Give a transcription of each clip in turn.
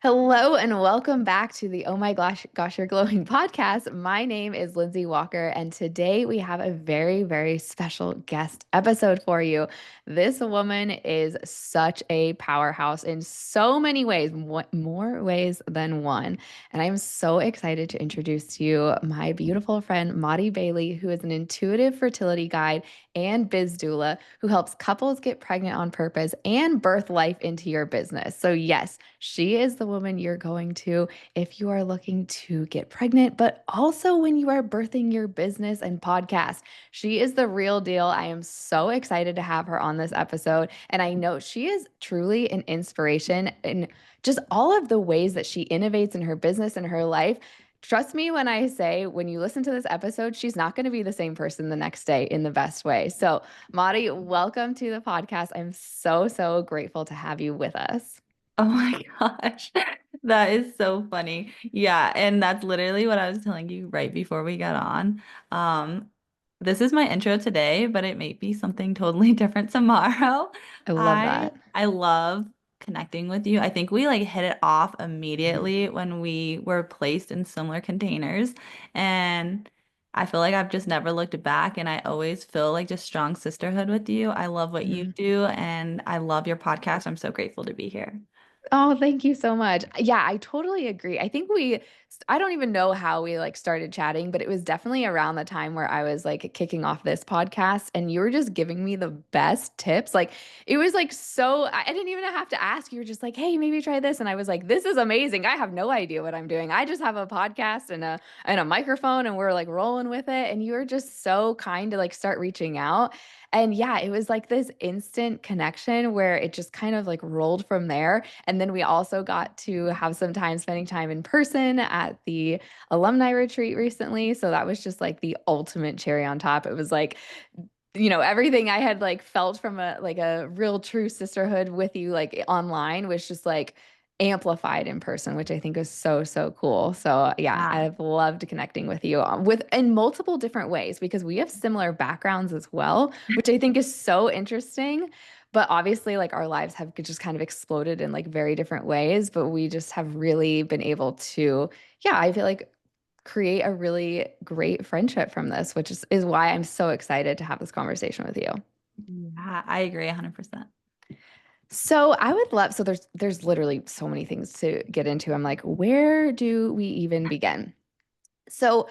Hello and welcome back to the Oh My Gosh, You're Glowing podcast. My name is Lindsay Walker, and today we have a very, very special guest episode for you. This woman is such a powerhouse in so many ways, more ways than one. And I'm so excited to introduce to you my beautiful friend, Maddie Bailey, who is an intuitive fertility guide and Biz Doula who helps couples get pregnant on purpose and birth life into your business. So, yes, she is the woman you're going to if you are looking to get pregnant, but also when you are birthing your business and podcast. She is the real deal. I am so excited to have her on this episode. And I know she is truly an inspiration in just all of the ways that she innovates in her business and her life. Trust me when I say, when you listen to this episode, she's not going to be the same person the next day in the best way. So, Madi, welcome to the podcast. I'm so, so grateful to have you with us. Oh my gosh. That is so funny. Yeah, and that's literally what I was telling you right before we got on. Um, this is my intro today, but it may be something totally different tomorrow. I love I that. I love connecting with you. I think we like hit it off immediately when we were placed in similar containers. And I feel like I've just never looked back and I always feel like just strong sisterhood with you. I love what you Mhm. do and I love your podcast. I'm so grateful to be here. Oh, thank you so much. Yeah, I totally agree. I think I don't even know how we like started chatting, but it was definitely around the time where I was like kicking off this podcast and you were just giving me the best tips. Like it was like I didn't even have to ask. You were just like, hey, maybe try this. And I was like, this is amazing. I have no idea what I'm doing. I just have a podcast and a microphone and we're like rolling with it. And you were just so kind to like start reaching out. And yeah, it was like this instant connection where it just kind of like rolled from there. And then we also got to have some time spending time in person at the alumni retreat recently. So that was just like the ultimate cherry on top. It was like, everything I had like felt from a real true sisterhood with you like online was just like amplified in person, which I think is so, so cool. So yeah, Yeah. I've loved connecting with you with in multiple different ways because we have similar backgrounds as well, which I think is so interesting. But obviously, like our lives have just kind of exploded in like very different ways, but we just have really been able to, yeah, I feel like create a really great friendship from this, which is why I'm so excited to have this conversation with you. Yeah, I agree 100%. So I would love, so there's literally so many things to get into. I'm like, where do we even begin? So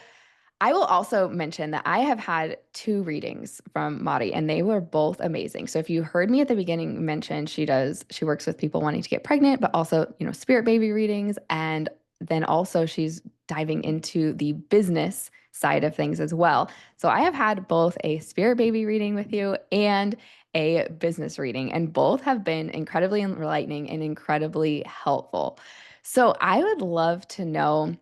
I will also mention that I have had two readings from Mari and they were both amazing. So if you heard me at the beginning mention she works with people wanting to get pregnant, but also, spirit baby readings. And then also she's diving into the business side of things as well. So I have had both a spirit baby reading with you and a business reading, and both have been incredibly enlightening and incredibly helpful. So I would love to know,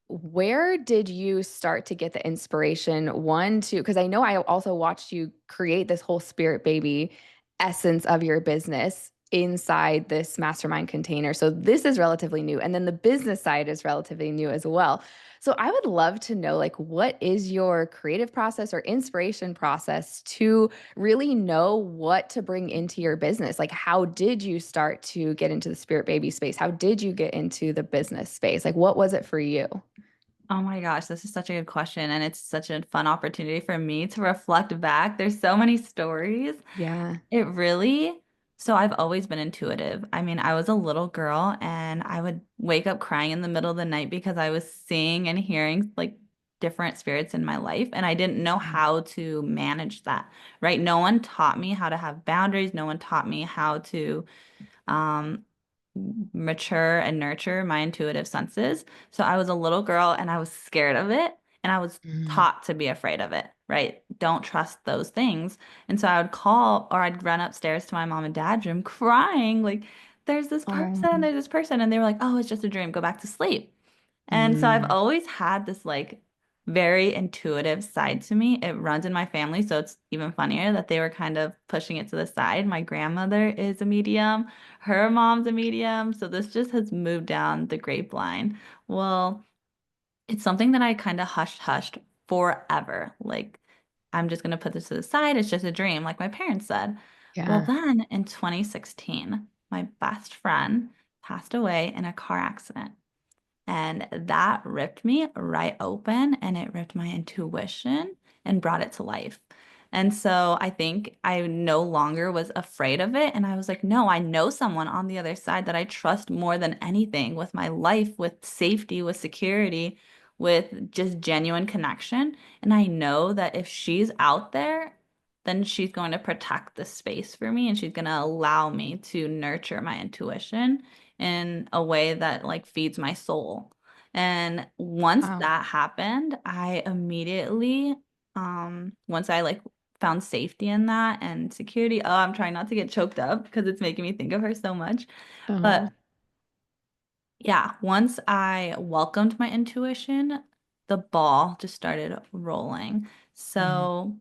where did you start to get the inspiration? One, to, because I know I also watched you create this whole spirit baby essence of your business inside this mastermind container. So this is relatively new. And then the business side is relatively new as well. So I would love to know, like, what is your creative process or inspiration process to really know what to bring into your business? Like, how did you start to get into the spirit baby space? How did you get into the business space? Like, what was it for you? Oh my gosh, this is such a good question. And it's such a fun opportunity for me to reflect back. There's so many stories. Yeah. It really, so I've always been intuitive. I mean, I was a little girl and I would wake up crying in the middle of the night because I was seeing and hearing like different spirits in my life. And I didn't know how to manage that, right? No one taught me how to have boundaries. No one taught me how to um, mature and nurture my intuitive senses. So I was a little girl and I was scared of it and I was Mm. taught to be afraid of it, right? Don't trust those things. And so I would call or I'd run upstairs to my mom and dad's room crying, like, Oh. there's this person. And they were like, oh, it's just a dream, go back to sleep. And so I've Mm. always had this like very intuitive side to me. It runs in my family, so it's even funnier that they were kind of pushing it to the side. My grandmother is a medium, her mom's a medium, so this just has moved down the grapevine. Well, it's something that I kind of hushed forever. Like, I'm just gonna put this to the side. It's just a dream, like my parents said. Well, Yeah. then in 2016, my best friend passed away in a car accident. And that ripped me right open and it ripped my intuition and brought it to life. And so I think I no longer was afraid of it. And I was like, no, I know someone on the other side that I trust more than anything with my life, with safety, with security, with just genuine connection. And I know that if she's out there, then she's going to protect the space for me and she's going to allow me to nurture my intuition in a way that like feeds my soul. And once Wow. that happened, I immediately, once I like found safety in that and security, oh, I'm trying not to get choked up because it's making me think of her so much. Oh. But yeah, once I welcomed my intuition, the ball just started rolling. Mhm. So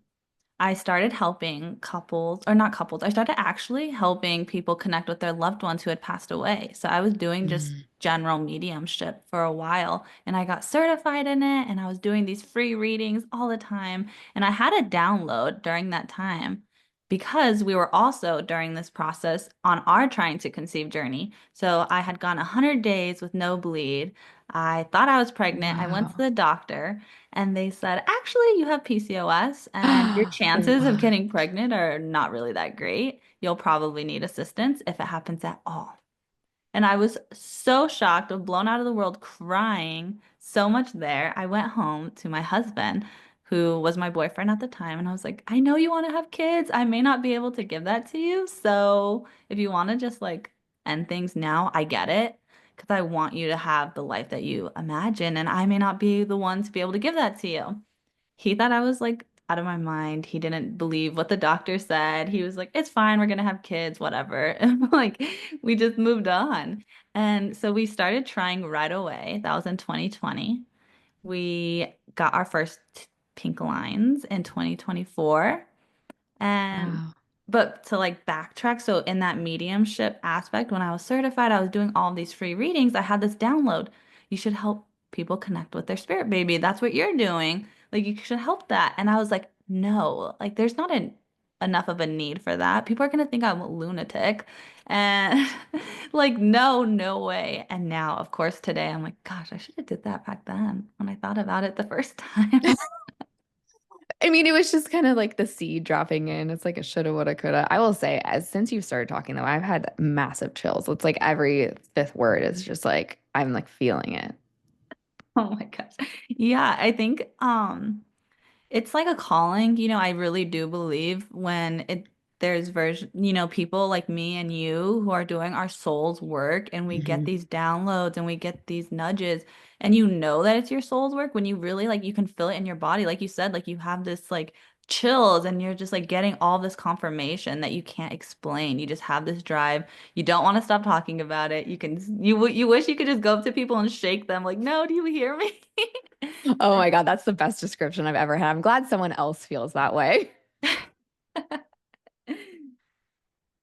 I started helping couples, or not couples, I started actually helping people connect with their loved ones who had passed away. So I was doing just Mm. general mediumship for a while and I got certified in it and I was doing these free readings all the time. And I had a download during that time because we were also during this process on our trying to conceive journey. So I had gone 100 days with no bleed. I thought I was pregnant. I went to Wow. the doctor. And they said, actually, you have PCOS and your chances of What? getting pregnant are not really that great. You'll probably need assistance if it happens at all. And I was so shocked, blown out of the world, crying so much there. I went home to my husband, who was my boyfriend at the time, and I was like, I know you want to have kids. I may not be able to give that to you. So if you want to just like end things now, I get it. Because I want you to have the life that you imagine, and I may not be the one to be able to give that to you. He thought I was like out of my mind. He didn't believe what the doctor said. He was like, it's fine, we're gonna have kids, whatever. And like we just moved on. And so we started trying right away. That was in 2020. We got our first pink lines in 2024. And Wow. but to like backtrack, so in that mediumship aspect, when I was certified, I was doing all these free readings. I had this download. You should help people connect with their spirit baby. That's what you're doing. Like you should help that. And I was like, no, like there's not enough of a need for that. People are gonna think I'm a lunatic. And like, no, no way. And now, of course, today I'm like, gosh, I should have did that back then when I thought about it the first time. I mean, it was just kind of like the seed dropping in. It's like a shoulda, woulda, coulda. I will say, as since you started talking though, I've had massive chills. It's like every fifth word is just like I'm like feeling it. Oh my gosh. Yeah, I think it's like a calling, I really do believe when there's people like me and you who are doing our soul's work and we get Mhm. these downloads and we get these nudges and you know that it's your soul's work when you really like you can feel it in your body. Like you said, like you have this like chills and you're just like getting all this confirmation that you can't explain. You just have this drive. You don't want to stop talking about it. You wish you could just go up to people and shake them like, "No, do you hear me?" Oh my God, that's the best description I've ever had. I'm glad someone else feels that way.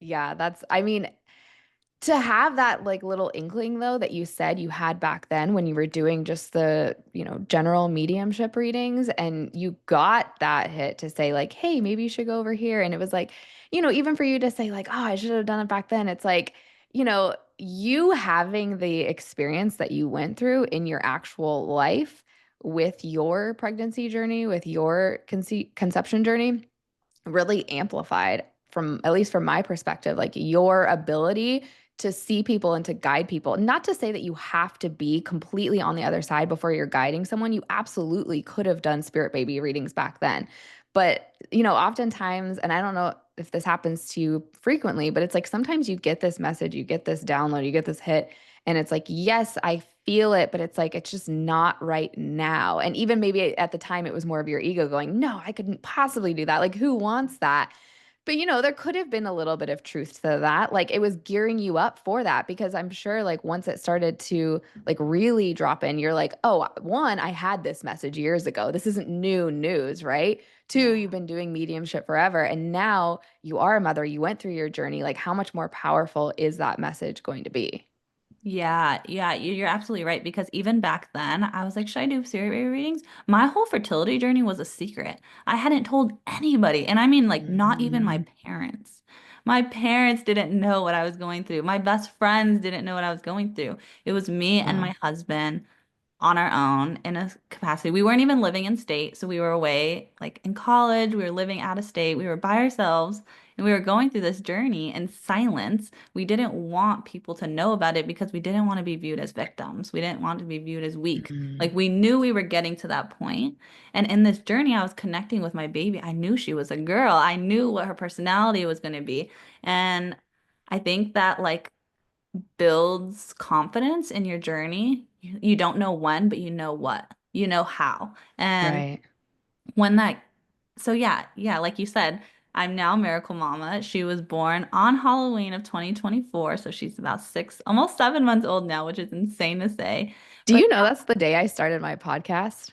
Yeah, I mean, to have that like little inkling though that you said you had back then when you were doing just the, general mediumship readings and you got that hit to say like, hey, maybe you should go over here. And it was like, even for you to say like, oh, I should have done it back then. It's like, you having the experience that you went through in your actual life with your pregnancy journey, with your conception journey really amplified from at least from my perspective like your ability to see people and to guide people, not to say that you have to be completely on the other side before you're guiding someone. You absolutely could have done spirit baby readings back then, but oftentimes, and I don't know if this happens to you frequently, but it's like sometimes you get this message, you get this download, you get this hit, and it's like, yes, I feel it, but it's like, it's just not right now. And even maybe at the time, it was more of your ego going, no, I couldn't possibly do that. Like, who wants that? But there could have been a little bit of truth to that. Like it was gearing you up for that because I'm sure like once it started to like really drop in, you're like, oh, one, I had this message years ago. This isn't new news, right? Two, Yeah. you've been doing mediumship forever. And now you are a mother. You went through your journey. Like, how much more powerful is that message going to be? Yeah, yeah, you're absolutely right. Because even back then, I was like, should I do spirit baby readings? My whole fertility journey was a secret. I hadn't told anybody. And I mean, like, not even my Mhm. parents. My parents didn't know what I was going through. My best friends didn't know what I was going through. It was me and my Wow. husband on our own in a capacity. We weren't even living in state, so we were away like in college, we were living out of state, we were by ourselves, and we were going through this journey in silence. We didn't want people to know about it because we didn't want to be viewed as victims. We didn't want to be viewed as weak. Mhm. Like we knew we were getting to that point. And in this journey, I was connecting with my baby. I knew she was a girl. I knew what her personality was going to be. And I think that like builds confidence in your journey. You don't know when, but you know what, you know how. And Right. when that, so yeah, like you said, I'm now Miracle Mama. She was born on Halloween of 2024. So she's about 6, almost 7 months old now, which is insane to say. Do But you know that's the day I started my podcast?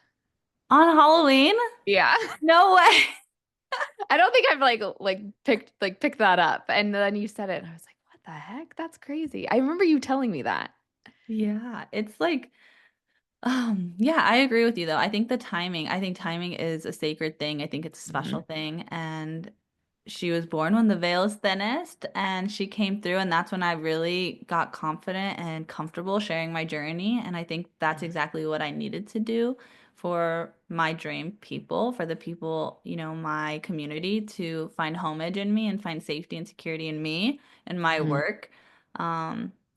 on Halloween, Yeah. no way. I don't think I've picked that up. And then you said it and I was like, what the heck? That's crazy. I remember you telling me that. Yeah, it's like, yeah, I agree with you though. I think timing is a sacred thing. I think it's a special Mhm. thing. And she was born when the veil is thinnest and she came through, and that's when I really got confident and comfortable sharing my journey. And I think that's Mhm. exactly what I needed to do for my dream people, for the people, my community to find homage in me and find safety and security in me and my Mhm. work.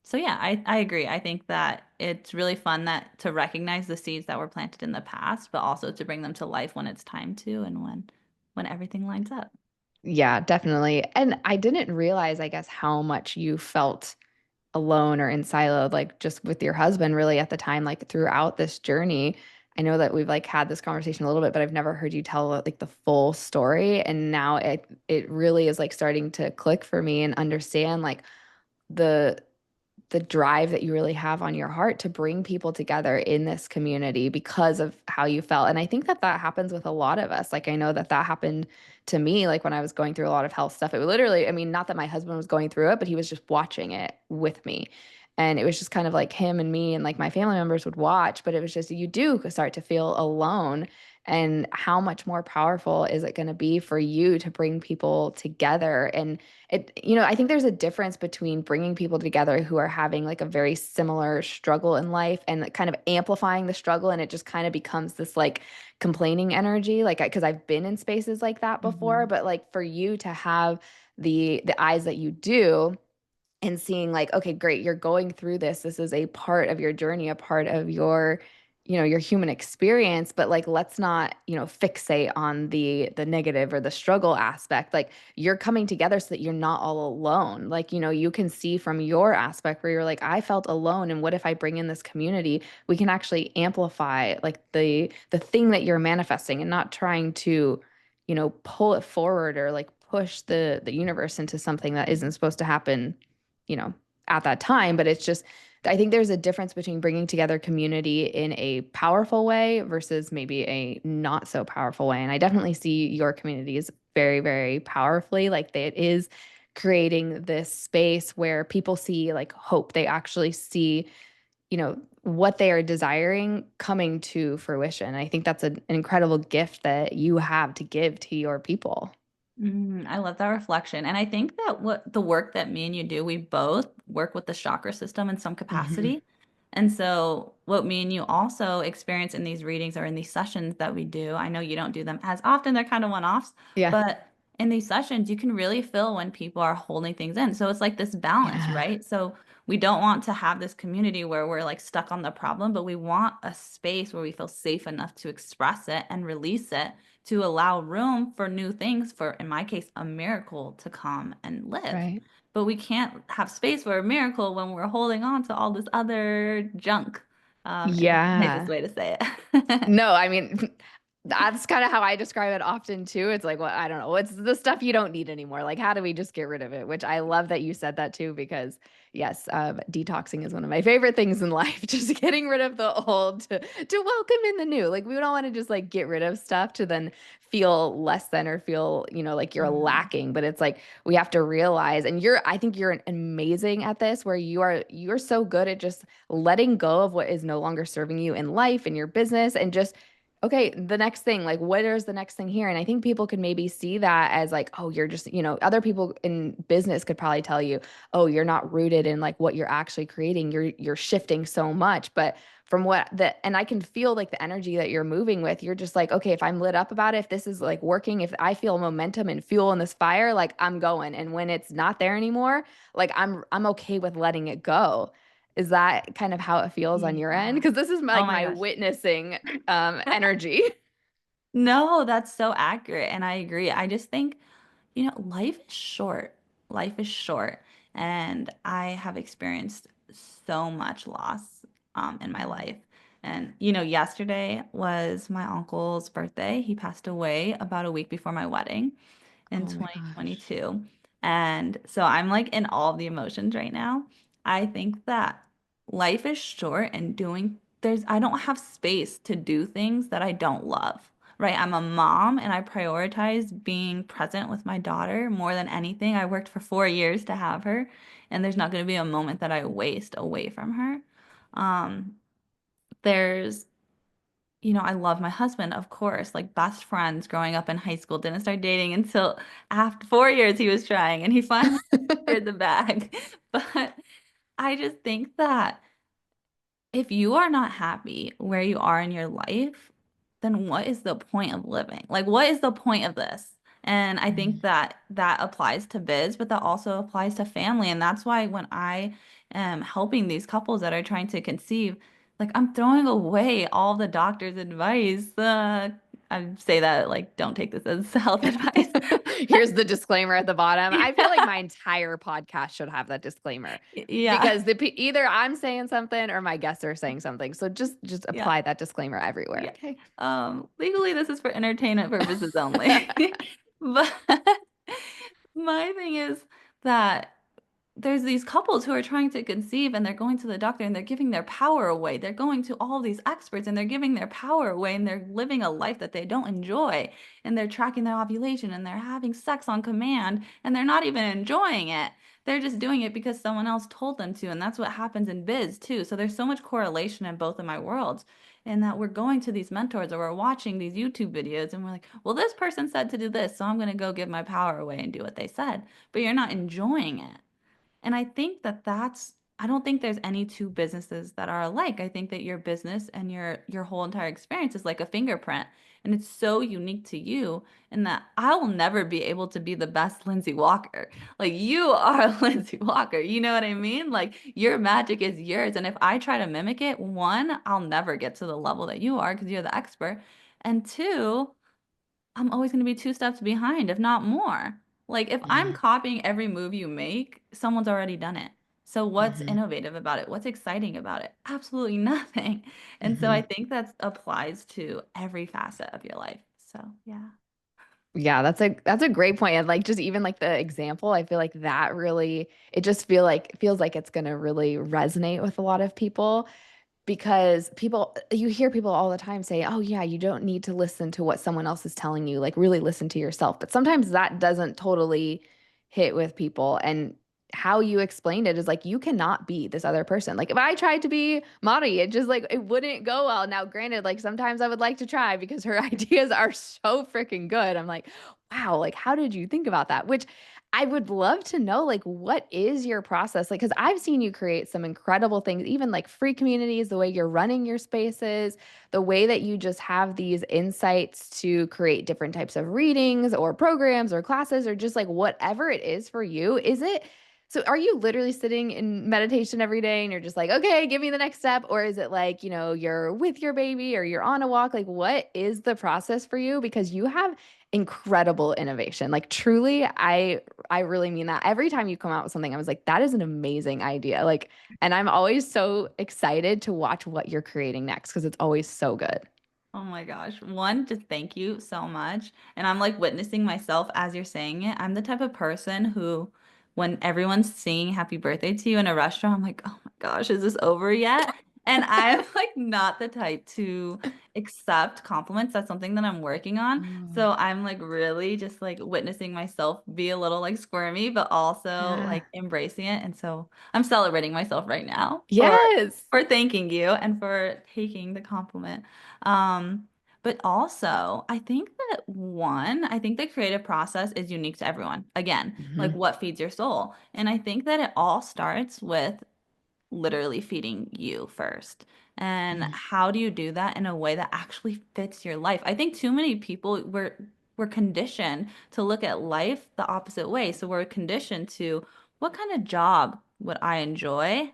So yeah, I agree. I think that it's really fun that to recognize the seeds that were planted in the past, but also to bring them to life when it's time to and when everything lines up. Yeah, definitely. And I didn't realize, I guess, how much you felt alone or in silo, like just with your husband really at the time, like throughout this journey. I know that we've like had this conversation a little bit, but I've never heard you tell like the full story. And now it really is like starting to click for me and understand like the the drive that you really have on your heart to bring people together in this community because of how you felt. And I think that that happens with a lot of us. Like I know that that happened to me like when I was going through a lot of health stuff. It would literally, I mean, not that my husband was going through it, but he was just watching it with me. And it was just kind of like him and me and like my family members would watch, but it was just you do start to feel alone. And how much more powerful is it going to be for you to bring people together? And I think there's a difference between bringing people together who are having like a very similar struggle in life and kind of amplifying the struggle. And it just kind of becomes this like complaining energy, like, because I've been in spaces like that before, Hmm. but like for you to have the eyes that you do and seeing like, okay, great, you're going through this. This is a part of your journey, a part of your human experience, but like let's not, fixate on the negative or the struggle aspect. Like you're coming together so that you're not all alone. Like, you can see from your aspect where you're like, I felt alone, and what if I bring in this community? We can actually amplify like the thing that you're manifesting and not trying to, pull it forward or like push the universe into something that isn't supposed to happen, you know, at that time. But it's just, I think there's a difference between bringing together community in a powerful way versus maybe a not so powerful way. And I definitely see your community is very, very powerfully like it is creating this space where people see like hope. They actually see, what they are desiring coming to fruition. I think that's an incredible gift that you have to give to your people. I love that reflection. And I think that what the work that me and you do, we both work with the chakra system in some Hmm. capacity. And so, what me and you also experience in these readings or in these sessions that we do, I know you don't do them as often, they're kind of one-offs, Yeah. but in these sessions, you can really feel when people are holding things in. So, it's like this balance, Yeah. right? So, we don't want to have this community where we're like stuck on the problem, but we want a space where we feel safe enough to express it and release it to allow room for new things, for, in my case, a miracle to come and live. Right. But we can't have space for a miracle when we're holding on to all this other junk, in the nicest Yeah. way to say it. No, I mean, that's kind of how I describe it often too. It's like, well, I don't know. It's the stuff you don't need anymore. Like, how do we just get rid of it? Which I love that you said that too, because yes, detoxing is one of my favorite things in life. Just getting rid of the old to welcome in the new. Like, we don't want to just like get rid of stuff to then feel less than or feel, like you're Mhm. lacking. But it's like we have to realize, and I think you're amazing at this, where you're so good at just letting go of what is no longer serving you in life and your business and just okay, the next thing, like, what is the next thing here? And I think people could maybe see that as like, oh, you're just, other people in business could probably tell you, oh, you're not rooted in like what you're actually creating. You're shifting so much. But from and I can feel like the energy that you're moving with, you're just like, okay, if I'm lit up about it, if this is like working, if I feel momentum and fuel in this fire, like I'm going. And when it's not there anymore, like I'm okay with letting it go. Is that kind of how it feels on your end? Yeah. Because this is Oh like my my gosh. witnessing energy. No, that's so accurate. And I agree. I just think, life is short. Life is short. And I have experienced so much loss in my Mm. life. And, yesterday was my uncle's birthday. He passed away about a week before my wedding in Oh my gosh. 2022. And so I'm like in all of the emotions right now. I think that life is short and I don't have space to do things that I don't love, right? I'm a mom and I prioritize being present with my daughter more than anything. I worked for 4 years to have her, and there's not going to be a moment that I waste away from her. Um, there's I love my husband, of course, like best friends growing up in high school. Didn't start dating until after 4 years he was trying, and he finally secured the bag. But I just think that if you are not happy where you are in your life, then what is the point of living? Like, what is the point of this? And I think Mm. that that applies to biz, but that also applies to family. And that's why when I am helping these couples that are trying to conceive, like I'm throwing away all the doctor's advice. I say that like, don't take this as health advice. Here's the disclaimer at the bottom. I feel like Yeah. my entire podcast should have that disclaimer Yeah. because either I'm saying something or my guests are saying something. So just Yeah. apply that disclaimer everywhere. Yeah. Okay. Legally, this is for entertainment purposes only. But my thing is that there's these couples who are trying to conceive and they're going to the doctor and they're giving their power away. They're going to all these experts and they're giving their power away and they're living a life that they don't enjoy. And they're tracking their ovulation and they're having sex on command and they're not even enjoying it. They're just doing it because someone else told them to. And that's what happens in biz too. So there's so much correlation in both of my worlds. In that we're going to these mentors or we're watching these YouTube videos and we're like, well, this person said to do this, so I'm going to go give my power away and do what they said. But you're not enjoying it. And I think that I don't think there's any two businesses that are alike. I think that your business and your whole entire experience is like a fingerprint. And it's so unique to you and that I will never be able to be the best Lindsay Walker. Like you are Lindsay Walker. You know what I mean? Like your magic is yours. And if I try to mimic it, one, I'll never get to the level that you are because you're the expert. And two, I'm always going to be two steps behind, if not more. Like if I'm Yeah. copying every move you make, someone's already done it. So what's Hmm. innovative about it? What's exciting about it? Absolutely nothing. And so I Hmm. think that applies to every facet of your life. So yeah. Yeah, that's a great point. And like just even like the example, I feel like that really it just feels like it's gonna really resonate with a lot of people because you hear people all the time say, "Oh yeah, you don't need to listen to what someone else is telling you, like really listen to yourself." But sometimes that doesn't totally hit with people and how you explained it is like you cannot be this other person. Like if I tried to be Mari, it just like it wouldn't go well. Now, granted, like sometimes I would like to try because her ideas are so freaking good. I'm like, "Wow, like how did you think about that?" Which I would love to know, like, what is your process? Like, because I've seen you create some incredible things, even like free communities, the way you're running your spaces, the way that you just have these insights to create different types of readings or programs or classes or just like whatever it is for you. Is it so? Are you literally sitting in meditation every day and you're just like, okay, give me the next step? Or is it like, you're with your baby or you're on a walk? Like, what is the process for you? Because you have incredible innovation. Like truly, I really mean that. Every time you come out with something, I was like, that is an amazing idea. Like, and I'm always so excited to watch what you're creating next because it's always so good. Oh my gosh. One, just thank you so much. And I'm like witnessing myself as you're saying it. I'm the type of person who, when everyone's singing happy birthday to you in a restaurant, I'm like, oh my gosh, is this over yet? And I'm like not the type to accept compliments. That's something that I'm working on. Oh, So I'm like really just like witnessing myself be a little like squirmy, but also yeah. like embracing it. And so I'm celebrating myself right now Yes. for thanking you and for taking the compliment. Um, But also, I think that one, I think the creative process is unique to everyone. Again, like Hmm. what feeds your soul. And I think that it all starts with literally feeding you first. And how do you do that in a way that actually fits your life? I think too many people we're conditioned to look at life the opposite way. So we're conditioned to what kind of job would I enjoy?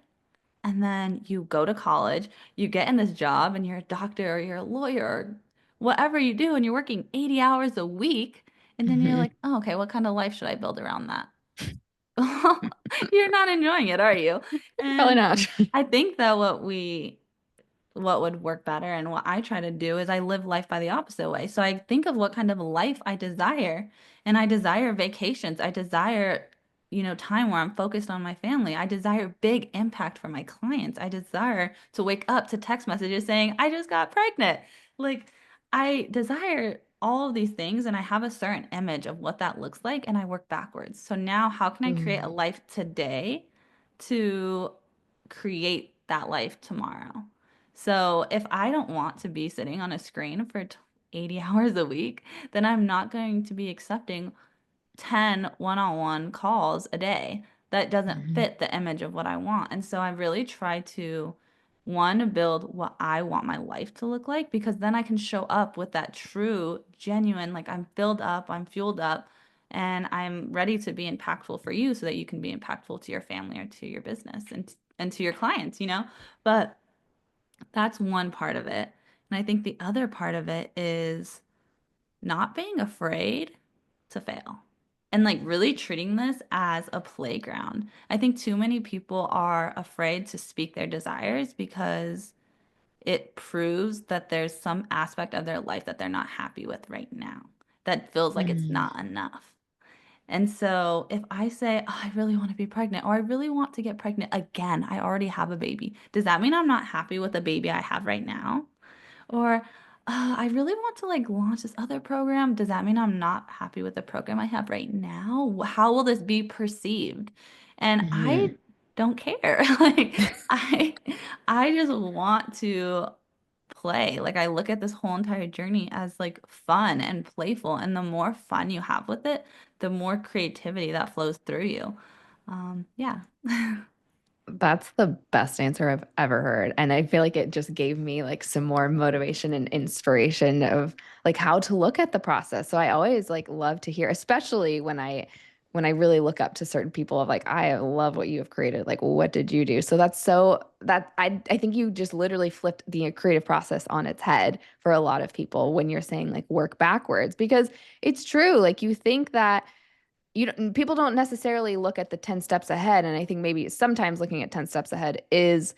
And then you go to college, you get in this job, and you're a doctor or you're a lawyer or whatever you do, and you're working 80 hours a week. And then you're Hmm. like, oh, okay, what kind of life should I build around that? You're not enjoying it, are you? Probably And not. I think that what would work better and what I try to do is I live life by the opposite way. So I think of what kind of life I desire, and I desire vacations. I desire, time where I'm focused on my family. I desire big impact for my clients. I desire to wake up to text messages saying, I just got pregnant. Like, I desire all of these things, and I have a certain image of what that looks like, and I work backwards. So now, how can I create a Mm. life today to create that life tomorrow? So if I don't want to be sitting on a screen for 80 hours a week, then I'm not going to be accepting 10 one-on-one calls a day. That doesn't Mhm. fit the image of what I want. And so I really try to, one, build what I want my life to look like, because then I can show up with that true, genuine, like I'm filled up, I'm fueled up, and I'm ready to be impactful for you so that you can be impactful to your family or to your business and to your clients. But that's one part of it. And I think the other part of it is not being afraid to fail and like really treating this as a playground. I think too many people are afraid to speak their desires because it proves that there's some aspect of their life that they're not happy with right now, that feels like it's Mm. not enough. And so if I say, oh, I really want to be pregnant, or I really want to get pregnant again, I already have a baby. Does that mean I'm not happy with the baby I have right now? Or, I really want to like launch this other program. Does that mean I'm not happy with the program I have right now? How will this be perceived? And Mhm. I don't care. Like I I just want to play. Like I look at this whole entire journey as like fun and playful. And the more fun you have with it, the more creativity that flows through you. Yeah. That's the best answer I've ever heard. And I feel like it just gave me like some more motivation and inspiration of like how to look at the process. So I always like love to hear, especially when I really look up to certain people of like, I love what you have created. Like, what did you do? So I think you just literally flipped the creative process on its head for a lot of people when you're saying like work backwards because it's true. Like you think that people don't necessarily look at the 10 steps ahead, and I think maybe sometimes looking at 10 steps ahead is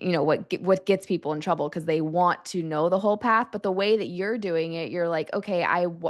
what gets people in trouble because they want to know the whole path, but the way that you're doing it, you're like, okay,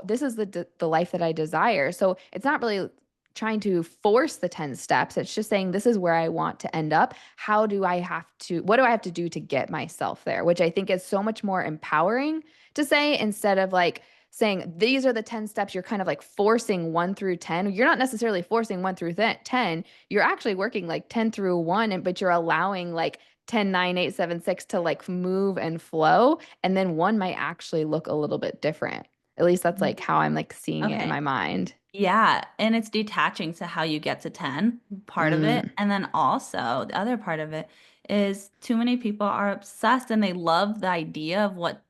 this is the life that I desire. So it's not really trying to force the 10 steps. It's just saying this is where I want to end up. What do I have to do to get myself there? Which I think is so much more empowering to say instead of like saying these are the 10 steps. You're kind of like forcing 1 through 10. You're not necessarily forcing 1 through 10. You're actually working like 10 through 1, but you're allowing like 10, 9, 8, 7, 6 to like move and flow. And then one might actually look a little bit different. At least that's like how I'm like seeing it in Okay. my mind. Yeah, and it's detaching to how you get to 10, part of it. Mm. And then also, the other part of it is too many people are obsessed and they love the idea of what,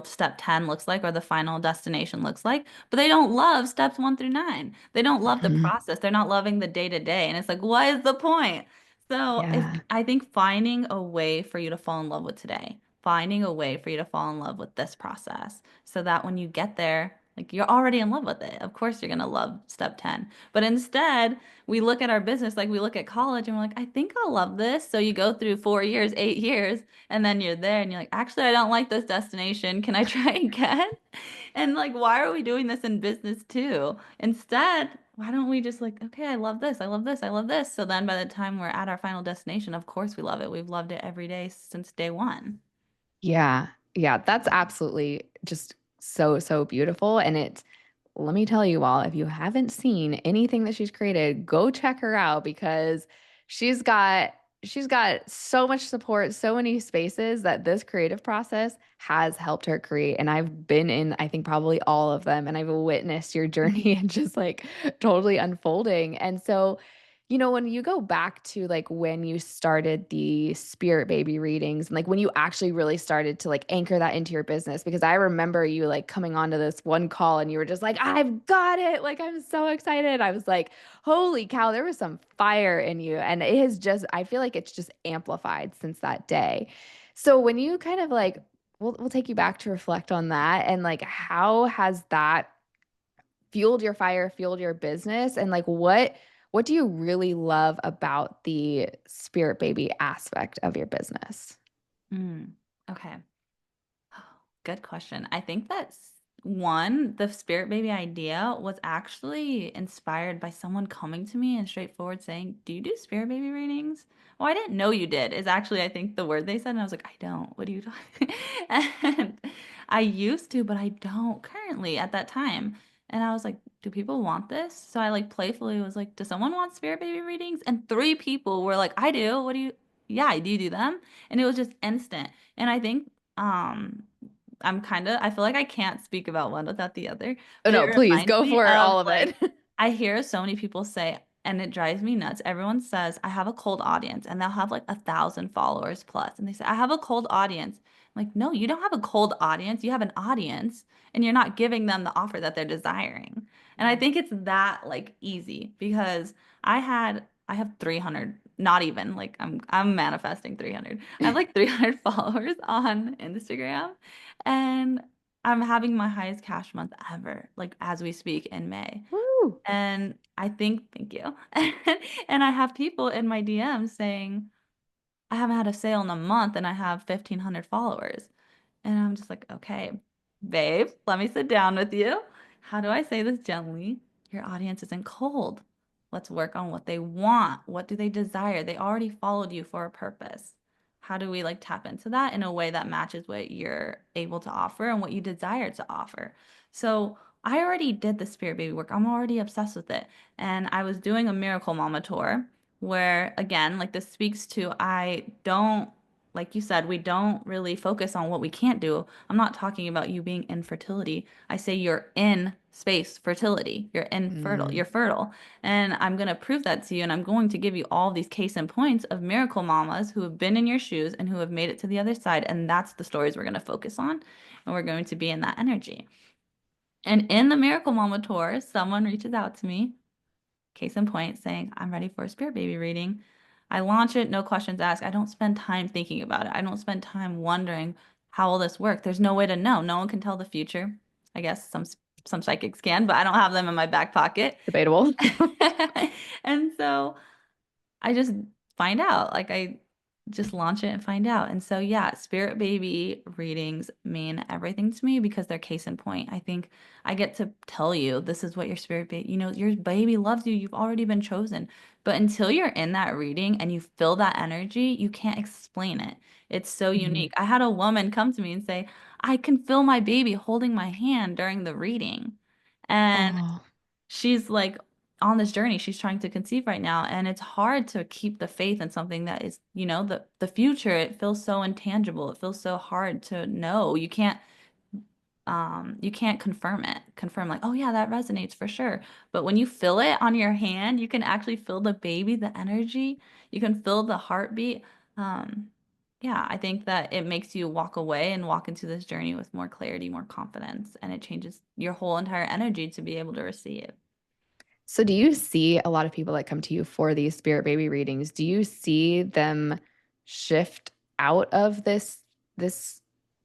step 10 looks like or the final destination looks like, but they don't love steps 1 through 9. They don't love the Mhm. process. They're not loving the day to day. And it's like, what is the point? So, if Yeah. I think finding a way for you to fall in love with today, finding a way for you to fall in love with this process so that when you get there, like you're already in love with it. Of course, you're going to love step 10. But instead, we look at our business like we look at college and we're like, I think I'll love this. So you go through 4 years, 8 years, and then you're there and you're like, actually, I don't like this destination. Can I try again? And like, why are we doing this in business too? Instead, why don't we just like, okay, I love this. I love this. I love this. So then by the time we're at our final destination, of course we love it. We've loved it every day since day one. Yeah. Yeah. That's absolutely just so, so beautiful. And let me tell you all, if you haven't seen anything that she's created, go check her out because she's got she's got so much support, so many spaces that this creative process has helped her create. And I've been in, I think, probably all of them. And I've witnessed your journey and just like totally unfolding. And so, when you go back to like when you started the spirit baby readings and like when you actually really started to like anchor that into your business, because I remember you like coming onto this one call and you were just like, I've got it. Like, I'm so excited. I was like, holy cow, there was some fire in you. And it has just, I feel like it's just amplified since that day. So when you kind of like, we'll take you back to reflect on that and like, how has that fueled your fire, fueled your business? And like, what do you really love about the spirit baby aspect of your business? Mm, okay. Good question. I think that's one, the spirit baby idea was actually inspired by someone coming to me and straightforward saying, "Do you do spirit baby readings?" Oh, I didn't know you did, is actually, I think, the word they said. And I was like, I don't. What are you talking? And I used to, but I don't currently at that time. And I was like, do people want this? So I like playfully was like, does someone want spirit baby readings? And three people were like, I do. What do you? Yeah, do you do them? And it was just instant. And I think um I feel like I can't speak about one without the other, Oh but it no, please reminds go me for of all of like, it. I hear so many people say, and it drives me nuts. Everyone says, I have a cold audience, and they'll have like 1,000 followers plus. And they say, I have a cold audience. I'm like, no, you don't have a cold audience. You have an audience, and you're not giving them the offer that they're desiring. And I think it's that like easy because I have 300, not even like I'm manifesting 300. I have like 300 followers on Instagram. And I'm having my highest cash month ever, like as we speak in May. Woo. And I think, thank you. And I have people in my DMs saying, I haven't had a sale in a month and I have 1,500 followers. And I'm just like, okay, babe, let me sit down with you. How do I say this gently? Your audience isn't cold. Let's work on what they want. What do they desire? They already followed you for a purpose. How do we like tap into that in a way that matches what you're able to offer and what you desire to offer? So I already did the Spirit Baby work. I'm already obsessed with it. And I was doing a Miracle Mama tour where, again, like this speaks to I don't like you said, we don't really focus on what we can't do. I'm not talking about you being in fertility. I say you're in space fertility. You're infertile. Mm. You're fertile. And I'm going to prove that to you. And I'm going to give you all these case in points of miracle mamas who have been in your shoes and who have made it to the other side. And that's the stories we're going to focus on. And we're going to be in that energy. And in the Miracle Mama tour, someone reaches out to me, case in point, saying, I'm ready for a spirit baby reading. I launch it, no questions asked. I don't spend time thinking about it. I don't spend time wondering how will this work. There's no way to know. No one can tell the future. I guess some psychics can, but I don't have them in my back pocket. Debatable. And so I just find out. Like I just launch it and find out. And so yeah, spirit baby readings mean everything to me because they're case in point. I think I get to tell you this is what your spirit baby, your baby loves you. You've already been chosen. But until you're in that reading and you feel that energy, you can't explain it. It's so Mhm. unique. I had a woman come to me and say, I can feel my baby holding my hand during the reading. And Oh. she's like on this journey she's trying to conceive right now, and it's hard to keep the faith in something that is, the future. It feels so intangible. It feels so hard to know. You can't confirm like, oh yeah, that resonates for sure. But when you feel it on your hand, you can actually feel the baby, the energy. You can feel the heartbeat. Yeah, I think that it makes you walk away and walk into this journey with more clarity, more confidence, and it changes your whole entire energy to be able to receive. So do you see a lot of people that come to you for these spirit baby readings? Do you see them shift out of this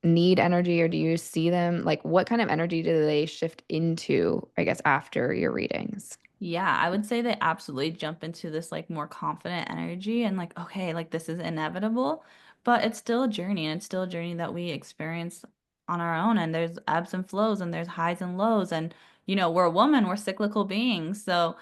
need energy, or do you see them like what kind of energy do they shift into, I guess, after your readings? Yeah, I would say they absolutely jump into this like more confident energy and like, okay, like this is inevitable, but it's still a journey and it's still a journey that we experience on our own. And there's ebbs and flows and there's highs and lows. And, we're a woman, we're cyclical beings. So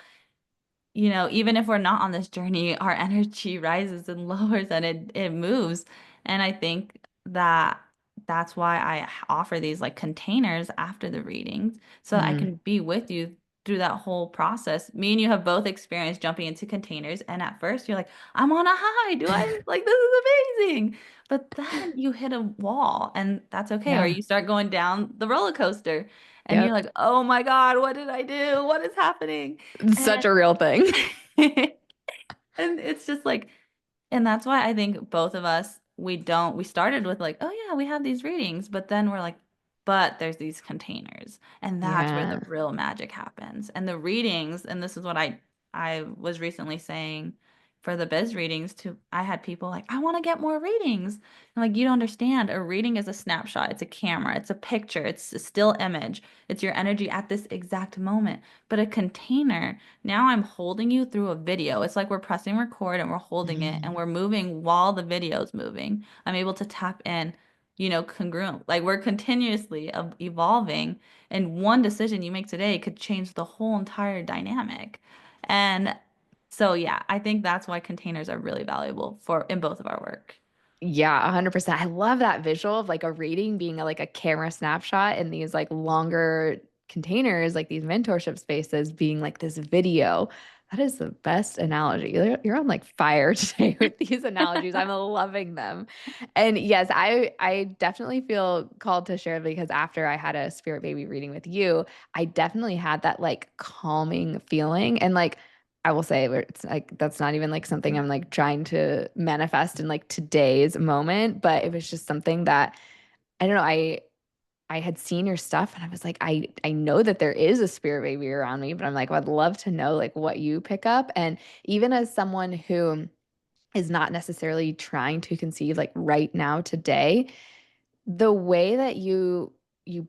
even if we're not on this journey, our energy rises and lowers and it moves. And I think that that's why I offer these like containers after the readings so that I Mm. can be with you through that whole process. Me and you have both experienced jumping into containers, and at first you're like, I'm on a high. Do I like this is amazing? But then you hit a wall, and that's okay. Or Yeah. you start going down the roller coaster, and you're Yep. like, oh my God, what did I do? What is happening? It's such And a real thing. and it's just like, and that's why I think both of us, we started with like, oh yeah, we have these readings, but then we're like, but there's these containers. And that's where the Yeah. real magic happens. And the readings, and this is what I was recently saying for the biz readings too. I had people like, I want to get more readings. I'm like, you don't understand. A reading is a snapshot, it's a camera, it's a picture, it's a still image, it's your energy at this exact moment. But a container, now I'm holding you through a video. It's like we're pressing record and we're holding it and Mm. we're moving while the video's moving. I'm able to tap in, congruent. Like we're continuously evolving, and one decision you make today could change the whole entire dynamic. And so, yeah, I think that's why containers are really valuable for in both of our work. Yeah, 100%. I love that visual of like a reading being like a camera snapshot and these like longer containers, like these mentorship spaces being like this video. That is the best analogy. You're on like fire today with these analogies. I'm loving them. And yes, I definitely feel called to share because after I had a spirit baby reading with you, I definitely had that like calming feeling and like I will say where it's like that's not even like something I'm like trying to manifest in like today's moment, but it was just something that I don't know, I had seen your stuff and I was like I know that there is a spirit baby around me, but I'm like I'd love to know like what you pick up and even as someone who is not necessarily trying to conceive like right now today, the way that you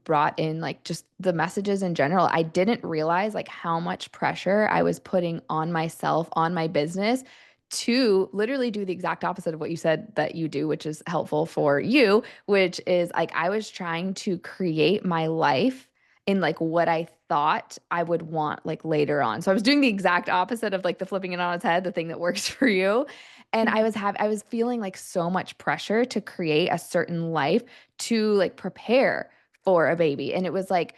brought in like just the messages in general, I didn't realize like how much pressure I was putting on myself, on my business to literally do the exact opposite of what you said that you do, which is helpful for you, which is like I was trying to create my life in like what I thought I would want like later on. So I was doing the exact opposite of like the flipping it on its head, the thing that works for you. And I was feeling like so much pressure to create a certain life to like prepare for a baby. And it was like,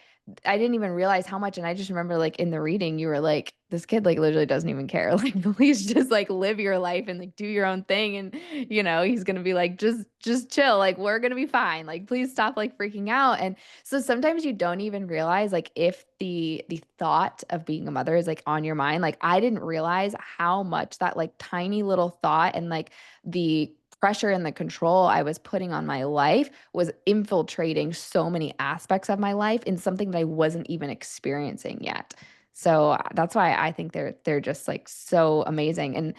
I didn't even realize how much. And I just remember like in the reading, you were like, this kid like literally doesn't even care. Like, please just like live your life and like do your own thing. And he's gonna be like, just chill. Like, we're gonna be fine. Like, please stop like freaking out. And so sometimes you don't even realize like if the thought of being a mother is like on your mind. Like I didn't realize how much that like tiny little thought and like the pressure and the control I was putting on my life was infiltrating so many aspects of my life in something that I wasn't even experiencing yet. So that's why I think they're just like so amazing. And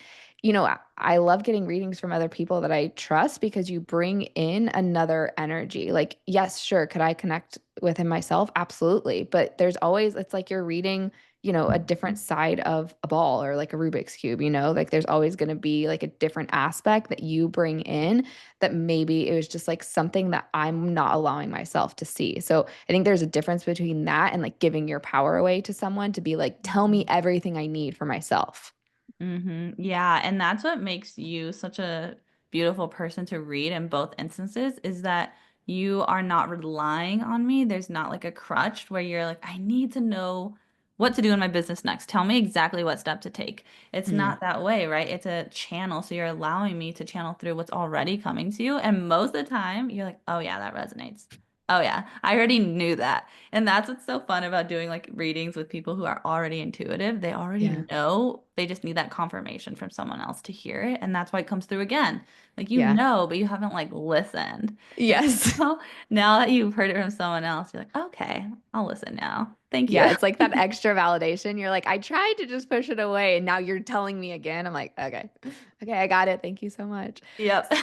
I love getting readings from other people that I trust because you bring in another energy. Like, yes, sure, could I connect with him myself? Absolutely. But there's always it's like you're reading a different side of a ball or like a Rubik's cube, like there's always going to be like a different aspect that you bring in that maybe it was just like something that I'm not allowing myself to see. So I think there's a difference between that and like giving your power away to someone to be like, tell me everything I need for myself. Yeah, and that's what makes you such a beautiful person to read in both instances is that you are not relying on me. There's not like a crutch where you're like, I need to know what to do in my business next. Tell me exactly what step to take. It's Mm, not that way, right? It's a channel. So you're allowing me to channel through what's already coming to you. And most of the time, you're like, oh, yeah, that resonates. Oh, yeah, I already knew that. And that's what's so fun about doing like readings with people who are already intuitive. They already yeah. know, they just need that confirmation from someone else to hear it. And that's why it comes through again. Like Yeah. but you haven't like listened. And Yes. so now that you've heard it from someone else, you're like, okay, I'll listen now. Thank you. Yeah, it's like that extra validation. You're like, I tried to just push it away, and now you're telling me again. I'm like, okay, okay, I got it. Thank you so much. Yep.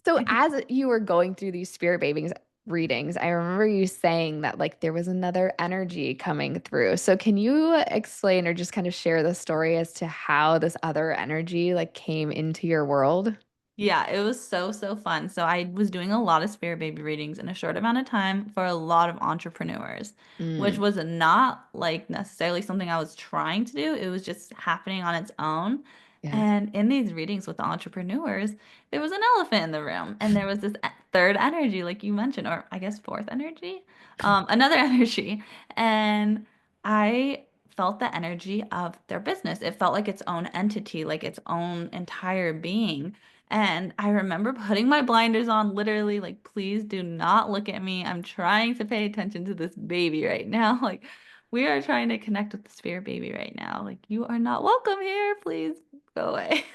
So as you were going through these spirit babies readings, I remember you saying that like there was another energy coming through. So can you explain or just kind of share the story as to how this other energy like came into your world? Yeah, it was so, so fun. So I was doing a lot of spirit baby readings in a short amount of time for a lot of entrepreneurs, which Mm, was not like necessarily something I was trying to do. It was just happening on its own. yeah. And in these readings with the entrepreneurs, there was an elephant in the room, and there was this third energy, like you mentioned, or I guess fourth energy, another energy. And I felt the energy of their business. It felt like its own entity, like its own entire being. And I remember putting my blinders on, literally, like, please do not look at me. I'm trying to pay attention to this baby right now. Like, we are trying to connect with the spirit baby right now. Like, you are not welcome here. Please go away.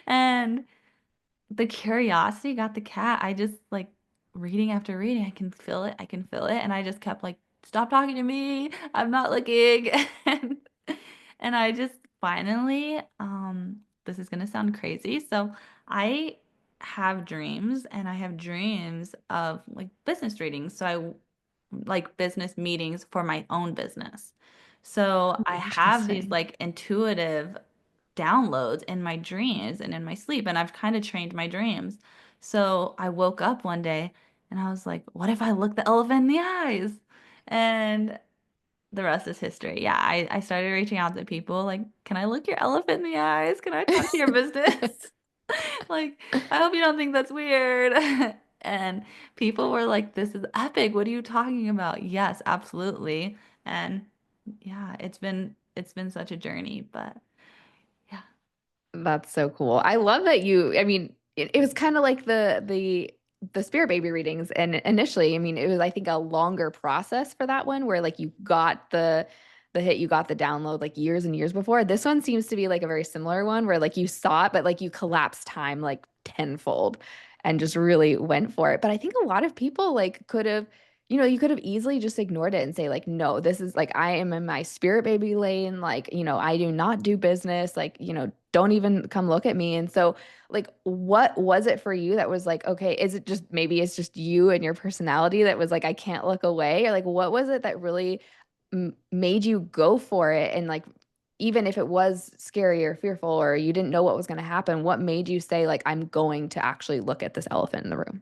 And the curiosity got the cat. I just like reading after reading, I can feel it. I can feel it. And I just kept like, stop talking to me. I'm not looking. And, and I just finally, this is gonna sound crazy. So I have dreams and I have dreams of like business readings. So I like business meetings for my own business. So Oh, I have these interesting. like intuitive downloads in my dreams and in my sleep, and I've kind of trained my dreams. So I woke up one day and I was like, what if I look the elephant in the eyes? And the rest is history. Yeah, I started reaching out to people like, can I look your elephant in the eyes? Can I talk to your business? Like, I hope you don't think that's weird. And people were like, this is epic. What are you talking about? Yes, absolutely. And yeah, it's been such a journey, but yeah. That's so cool. I love that you, I mean, it was kind of like the spirit baby readings. And initially, I mean, it was I think a longer process for that one where like you got the hit, you got the download like years and years before. This one seems to be like a very similar one where like you saw it, but like you collapsed time like tenfold and just really went for it. But I think a lot of people like could have, you could have easily just ignored it and say like, no, this is like I am in my spirit baby lane. Like, I do not do business. Like, don't even come look at me. And so, like, what was it for you that was like, okay, is it just maybe it's just you and your personality that was like, I can't look away? Or like, what was it that really made you go for it? And like, even if it was scary or fearful or you didn't know what was going to happen, what made you say, like, I'm going to actually look at this elephant in the room?